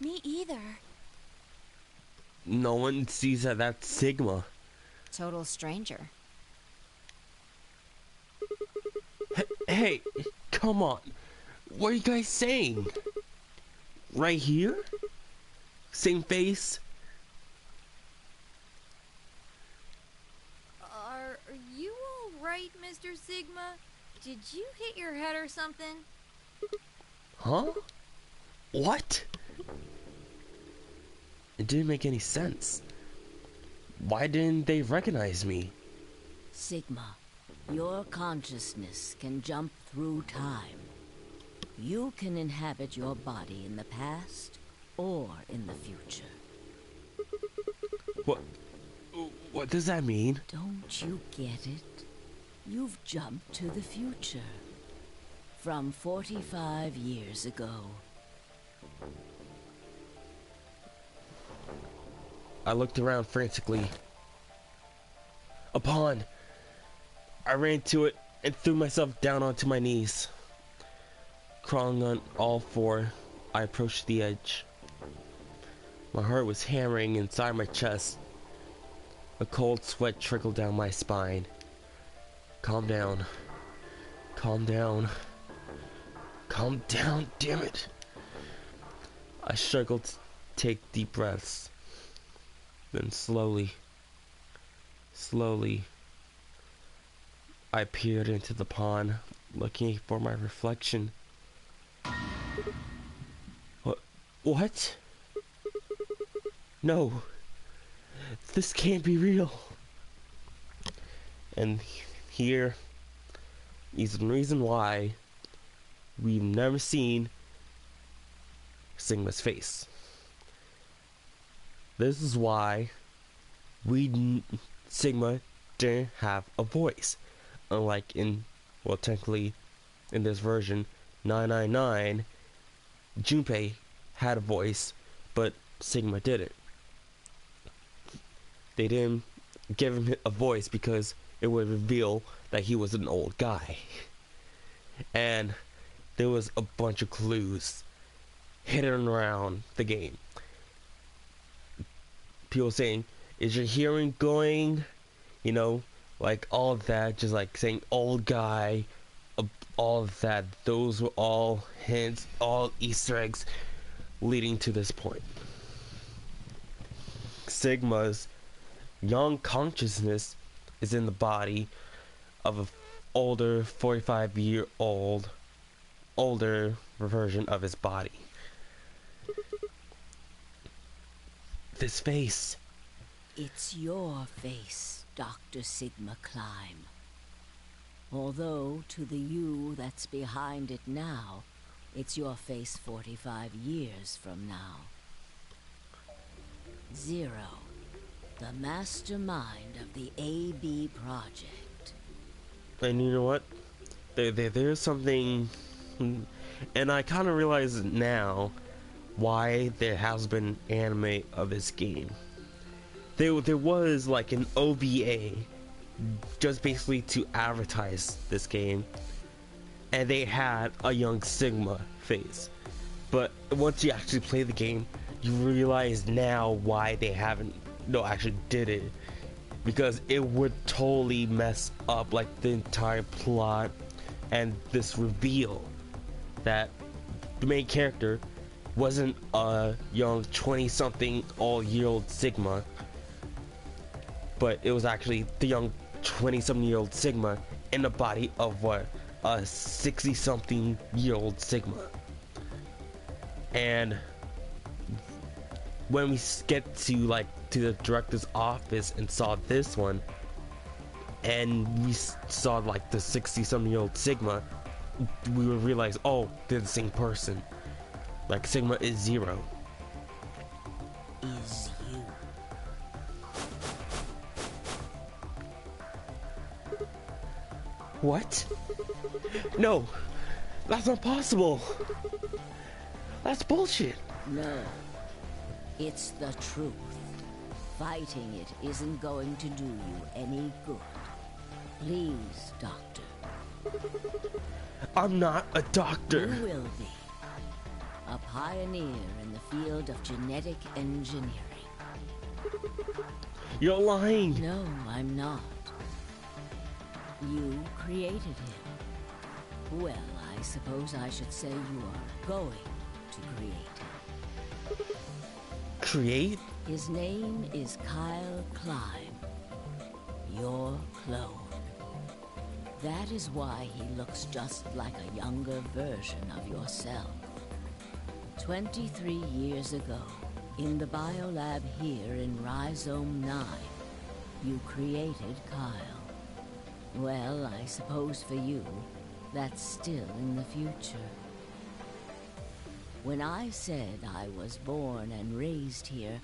Me either. No one sees that that's Sigma. Total stranger. Hey, come on. What are you guys saying? Right here? Same face? Are you alright, Mr. Sigma? Did you hit your head or something? Huh? What? It didn't make any sense. Why didn't they recognize me? Sigma, your consciousness can jump through time. You can inhabit your body in the past or in the future. What does that mean? Don't you get it? You've jumped to the future. From 45 years ago. I looked around frantically. A pond! I ran to it and threw myself down onto my knees. Crawling on all four, I approached the edge. My heart was hammering inside my chest. A cold sweat trickled down my spine. Calm down. Calm down. Calm down, damn it. I struggled to take deep breaths. Then slowly, I peered into the pond, looking for my reflection. What? No. This can't be real. And here is the reason why we've never seen Sigma's face. This is why Sigma didn't have a voice. Unlike in, well, technically, in this version, 999, Junpei had a voice, but Sigma didn't. They didn't give him a voice because it would reveal that he was an old guy. And there was a bunch of clues hidden around the game. People saying, is your hearing going? You know, like all of that, just like saying old guy, all of that. Those were all hints, all Easter eggs leading to this point. Sigma's young consciousness is in the body of an older 45-year-old older version of his body. This face. It's your face, Dr. Sigma Climb. Although to the you that's behind it now, it's your face 45 years from now. Zero, the mastermind of the AB project. And you know what? There's something, and I kind of realize now why there has been anime of this game. There was like an OVA just basically to advertise this game, and they had a young Sigma face. But once you actually play the game, you realize now why they actually did it, because it would totally mess up like the entire plot and this reveal that the main character wasn't a young 20-something all-year-old Sigma, but it was actually the young 20-something-year-old Sigma in the body of what, a 60-something-year-old Sigma. And when we get to the director's office and saw this one, and we saw like the 60-something-year-old Sigma, we would realize, oh, they're the same person. Like, Sigma is Zero. Is you. What? No! That's not possible! That's bullshit! No. It's the truth. Fighting it isn't going to do you any good. Please, Doctor. I'm not a doctor. You will be. A pioneer in the field of genetic engineering. You're lying. No, I'm not. You created him. Well, I suppose I should say you are going to create him. Create? His name is Kyle Klein. Your clone. That is why he looks just like a younger version of yourself. 23 years ago, in the biolab here in Rhizome 9, you created Kyle. Well, I suppose for you, that's still in the future. When I said I was born and raised here,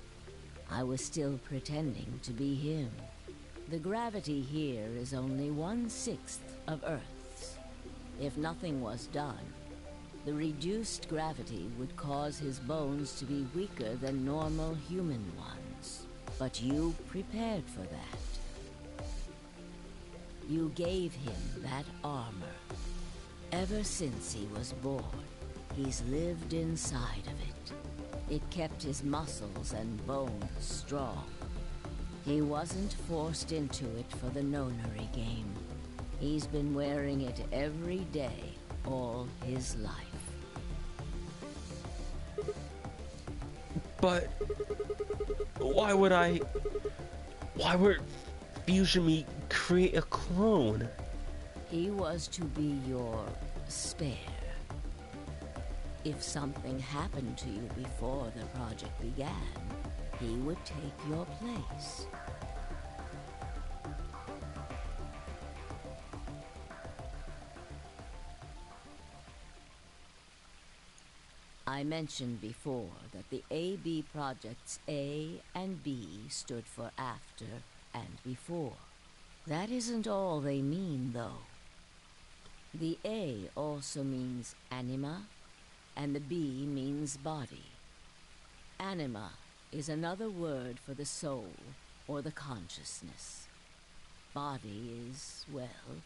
I was still pretending to be him. The gravity here is only 1/6 of Earth's. If nothing was done, the reduced gravity would cause his bones to be weaker than normal human ones. But you prepared for that. You gave him that armor. Ever since he was born, he's lived inside of it. It kept his muscles and bones strong. He wasn't forced into it for the nonary game. He's been wearing it every day, all his life. But why would Fusion Me create a clone? He was to be your spare. If something happened to you before the project began, he would take your place. I mentioned before that the AB projects A and B stood for after and before. That isn't all they mean, though. The A also means anima, and the B means body. Anima is another word for the soul or the consciousness. Body is, well,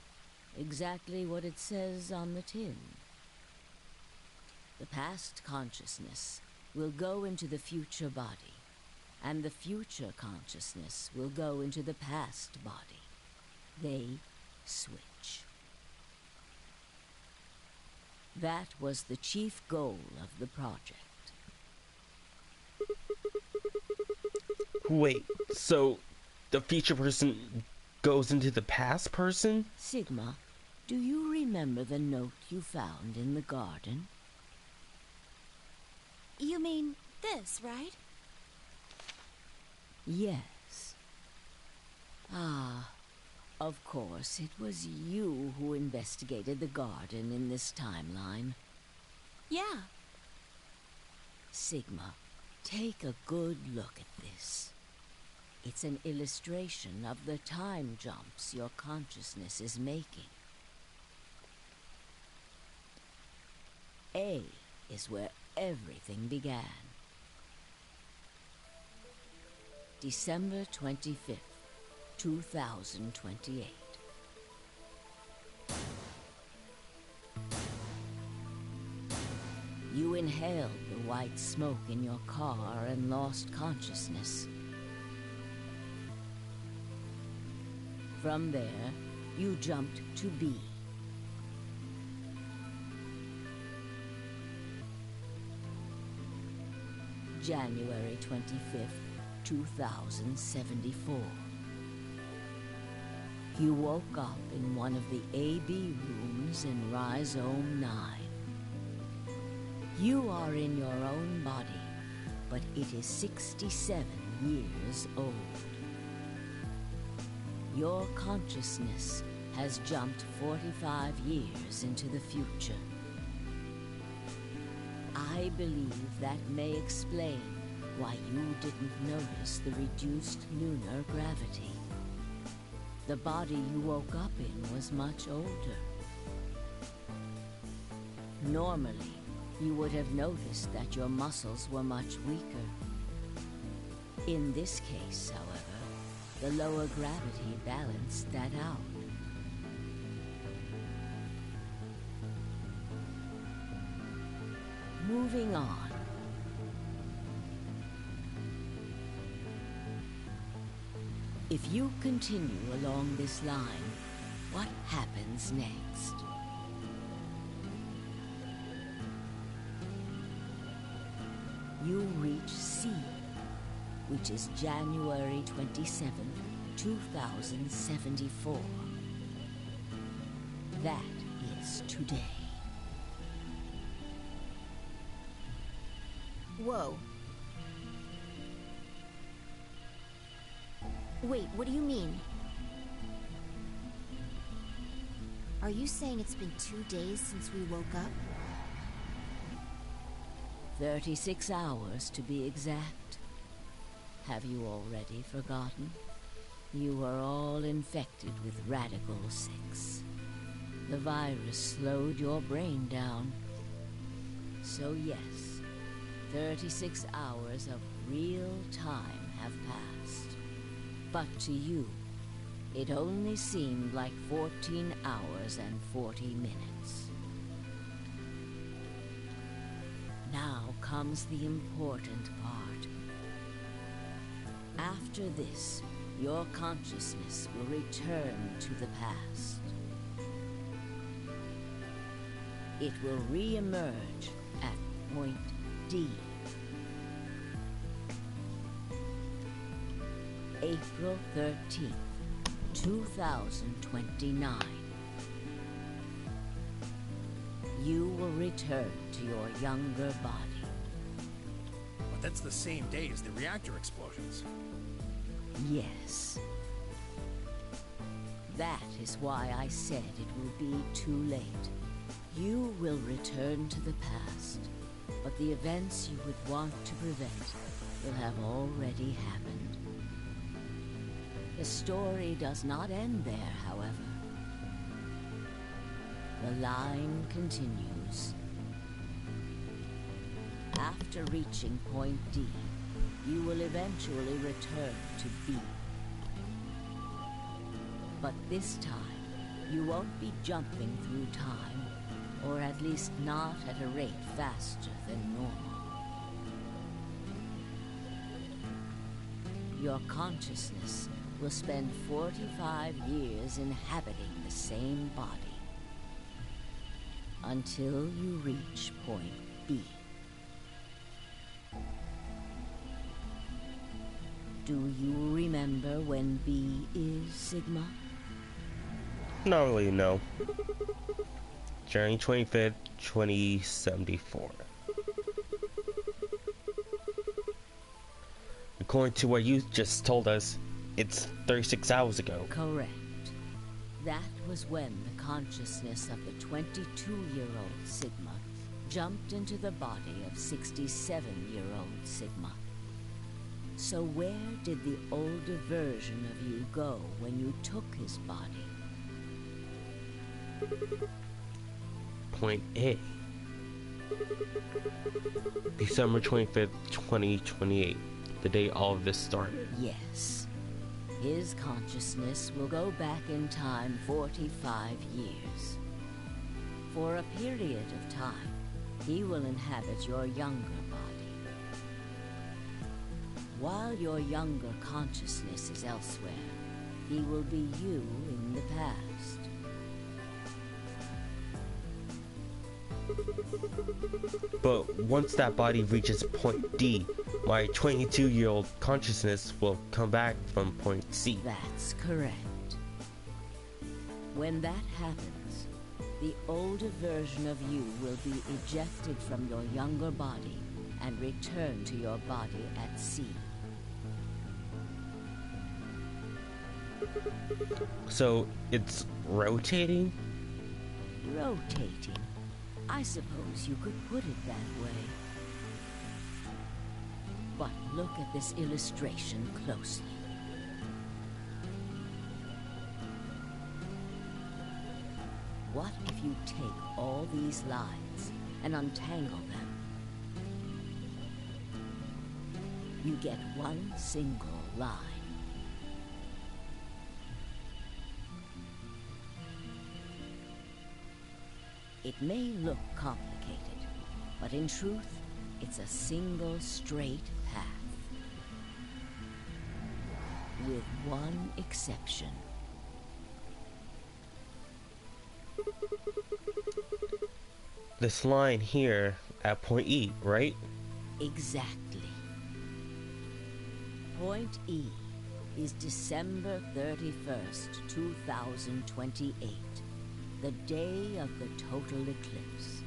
exactly what it says on the tin. The past consciousness will go into the future body, and the future consciousness will go into the past body. They switch. That was the chief goal of the project. Wait, so the future person goes into the past person? Sigma, do you remember the note you found in the garden? You mean this, right? Yes. Ah, of course, it was you who investigated the garden in this timeline. Yeah. Sigma, take a good look at this. It's an illustration of the time jumps your consciousness is making. A is where everything began. December 25th, 2028. You inhaled the white smoke in your car and lost consciousness. From there, you jumped to B. January 25th, 2074. You woke up in one of the AB rooms in Rhizome 9. You are in your own body, but it is 67 years old. Your consciousness has jumped 45 years into the future. I believe that may explain why you didn't notice the reduced lunar gravity. The body you woke up in was much older. Normally, you would have noticed that your muscles were much weaker. In this case, however, the lower gravity balanced that out. Moving on. If you continue along this line, what happens next? You reach C, which is January 27th, 2074. That is today. Whoa. Wait, what do you mean? Are you saying it's been 2 days since we woke up? 36 hours to be exact. Have you already forgotten? You were all infected with Radical 6. The virus slowed your brain down. So yes, 36 hours of real time have passed. But to you, it only seemed like 14 hours and 40 minutes. Now comes the important part. After this, your consciousness will return to the past. It will re-emerge at point D. April 13th, 2029. You will return to your younger body. But that's the same day as the reactor explosions. Yes. That is why I said it will be too late. You will return to the past, but the events you would want to prevent will have already happened. The story does not end there, however. The line continues. After reaching point D, you will eventually return to B. But this time, you won't be jumping through time, or at least not at a rate faster than normal. Your consciousness will spend 45 years inhabiting the same body, until you reach point B. Do you remember when B is Sigma? Not really, no. January 25th, 2074. According to what you just told us, it's 36 hours ago. Correct. That was when the consciousness of the 22-year-old Sigma jumped into the body of 67-year-old Sigma. So where did the older version of you go when you took his body? Point A. December 25th, 2028. The day all of this started. Yes. His consciousness will go back in time 45 years. For a period of time, he will inhabit your younger body. While your younger consciousness is elsewhere, he will be you in the past. But once that body reaches point D, my 22-year-old consciousness will come back from point C. That's correct. When that happens, the older version of you will be ejected from your younger body and return to your body at C. So it's rotating? Rotating. I suppose you could put it that way. But look at this illustration closely. What if you take all these lines and untangle them? you get one single line. It may look complicated, but in truth, it's a single straight path. With one exception. This line here at point E, right? Exactly. Point E is December 31st, 2028, the day of the total eclipse.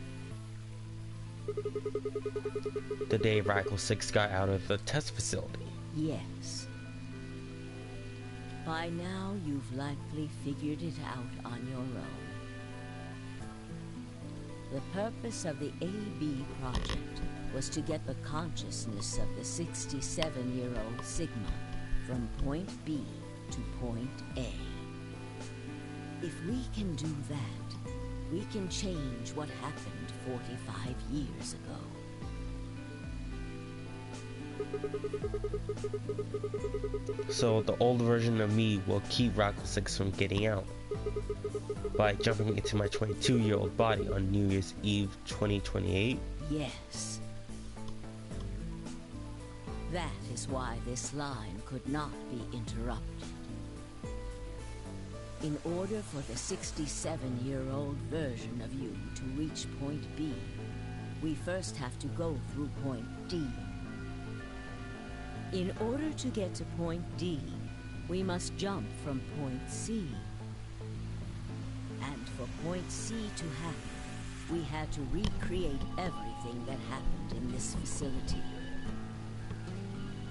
The day Radical 6 got out of the test facility. Yes. By now, you've likely figured it out on your own. The purpose of the AB project was to get the consciousness of the 67-year-old Sigma from point B to point A. If we can do that, we can change what happened 45 years ago. So the old version of me will keep Radical 6 from getting out by jumping into my 22-year-old body on New Year's Eve 2028? Yes. That is why this line could not be interrupted. In order for the 67-year-old version of you to reach point B, we first have to go through point D. In order to get to point D, we must jump from point C. And for point C to happen, we had to recreate everything that happened in this facility.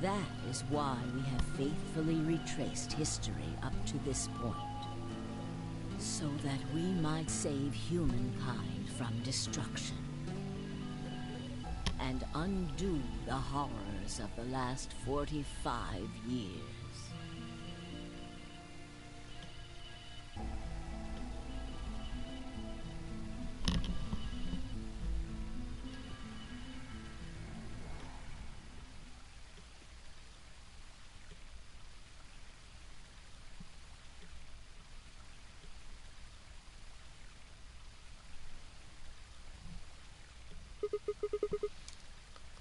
That is why we have faithfully retraced history up to this point, so that we might save humankind from destruction and undo the horrors of the last 45 years.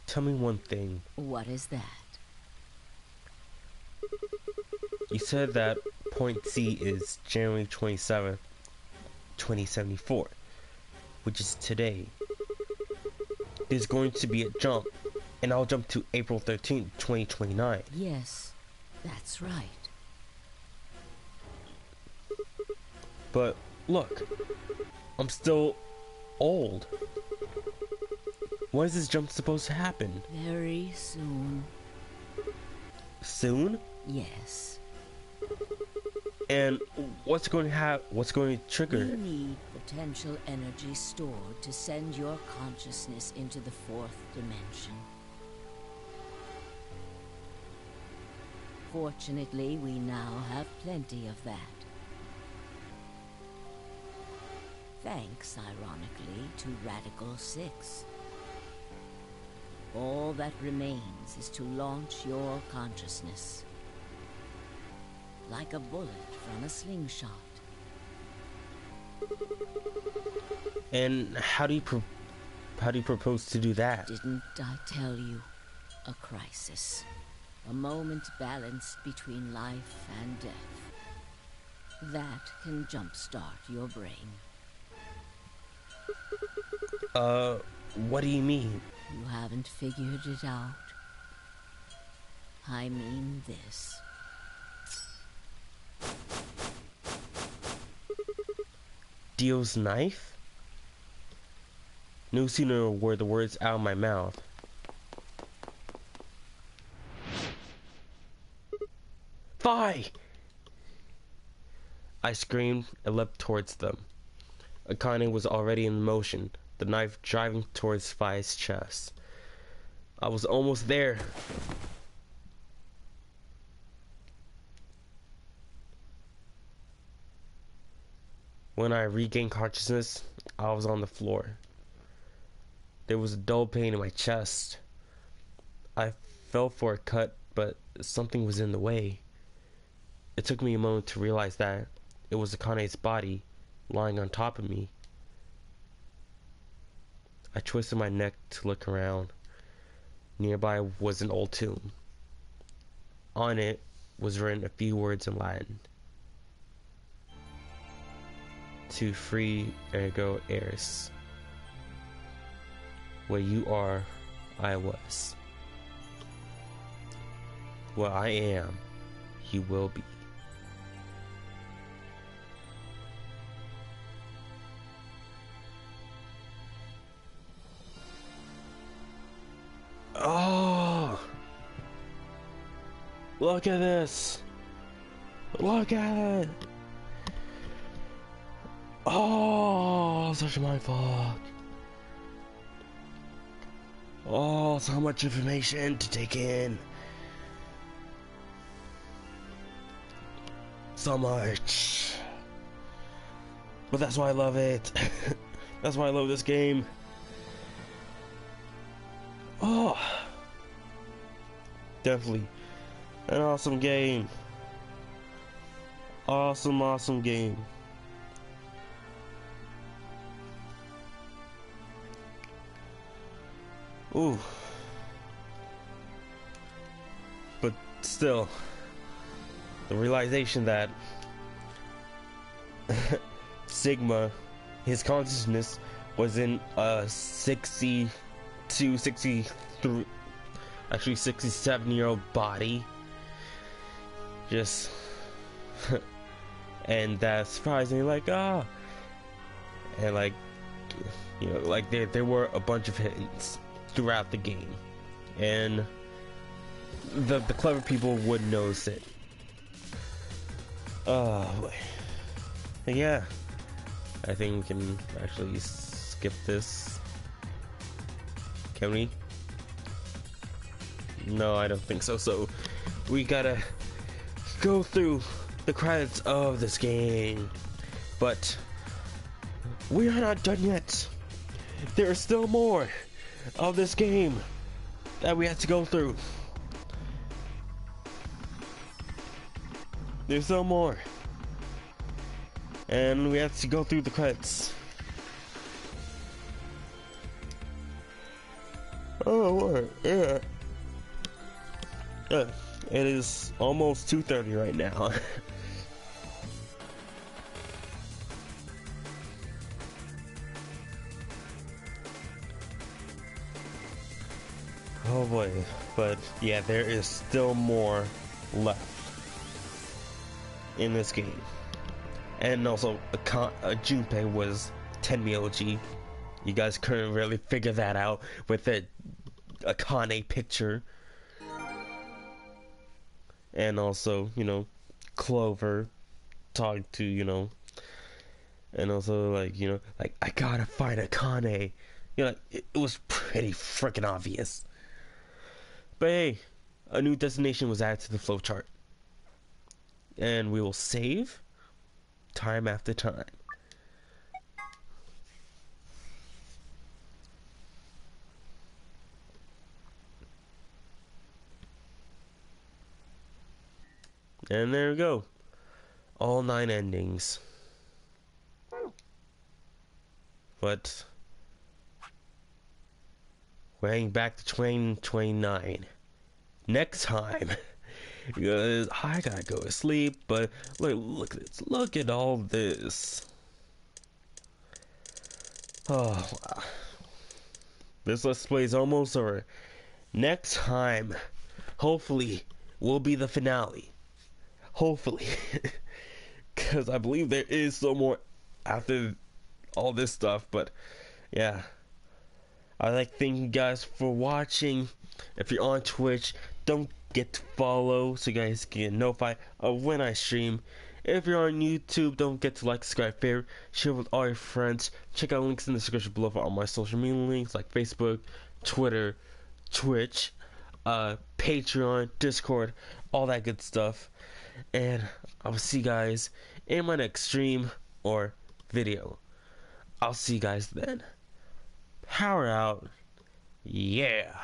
Tell me one thing. What is that? You said that point C is January 27th, 2074, which is today. There's going to be a jump, and I'll jump to April 13th, 2029. Yes, that's right. But look, I'm still old. When is this jump supposed to happen? Very soon. Soon? Yes. And what's going to trigger We it? need potential energy stored to send your consciousness into the fourth dimension. Fortunately, we now have plenty of that. Thanks, ironically, to Radical 6. All that remains is to launch your consciousness. Like a bullet from a slingshot. And how do you propose to do that? Didn't I tell you? A crisis. A moment balanced between life and death. That can jumpstart your brain. What do you mean? You haven't figured it out. I mean this. Dio's knife? No sooner were the words out of my mouth. Fi! I screamed and leapt towards them. Akane was already in motion, the knife driving towards Fi's chest. I was almost there. When I regained consciousness, I was on the floor. There was a dull pain in my chest. I fell for a cut, but something was in the way. It took me a moment to realize that it was Akane's body lying on top of me. I twisted my neck to look around. Nearby was an old tomb. On it was written a few words in Latin. To free ergo eris. What you are, I was. What I am, he will be. Oh! Look at this! Look at it! Oh, such a mindfuck. Oh, so much information to take in. So much. But that's why I love it. That's why I love this game. Oh, definitely an awesome game. Awesome game. Ooh. But still, the realization that Sigma, his consciousness was in a 63, actually 67-year-old body. Just, and that surprised me, like, and like, you know, like there were a bunch of hints throughout the game, and the clever people would notice it. But yeah, I think we can actually skip this. Can we? No, I don't think so. So we gotta go through the credits of this game, but we are not done yet. There is still more of this game that we have to go through. There's still more, and we have to go through the credits. Oh, what? Yeah. It is almost 2:30 right now. Oh boy, but yeah, there is still more left in this game. And also, Junpei was Tenmyoji. You guys couldn't really figure that out with the Akane picture. And also, you know, Clover talked to, you know, and also, like, you know, like, I gotta find Akane. You know, like, it was pretty freaking obvious. But hey, a new destination was added to the flowchart. And we will save time after time. And there we go. All 9 endings. But we're heading back to 2029. Next time. Because I gotta go to sleep, but look at this. Look at all this. Oh, wow. This Let's Play is almost over. Next time, hopefully, will be the finale. Hopefully. Because I believe there is some more after all this stuff, but yeah. I'd like to thank you guys for watching. If you're on Twitch, don't forget to follow so you guys can get notified of when I stream. If you're on YouTube, don't forget to like, subscribe, favorite, share with all your friends. Check out links in the description below for all my social media links like Facebook, Twitter, Twitch, Patreon, Discord, all that good stuff. And I will see you guys in my next stream or video. I'll see you guys then. Power out. Yeah.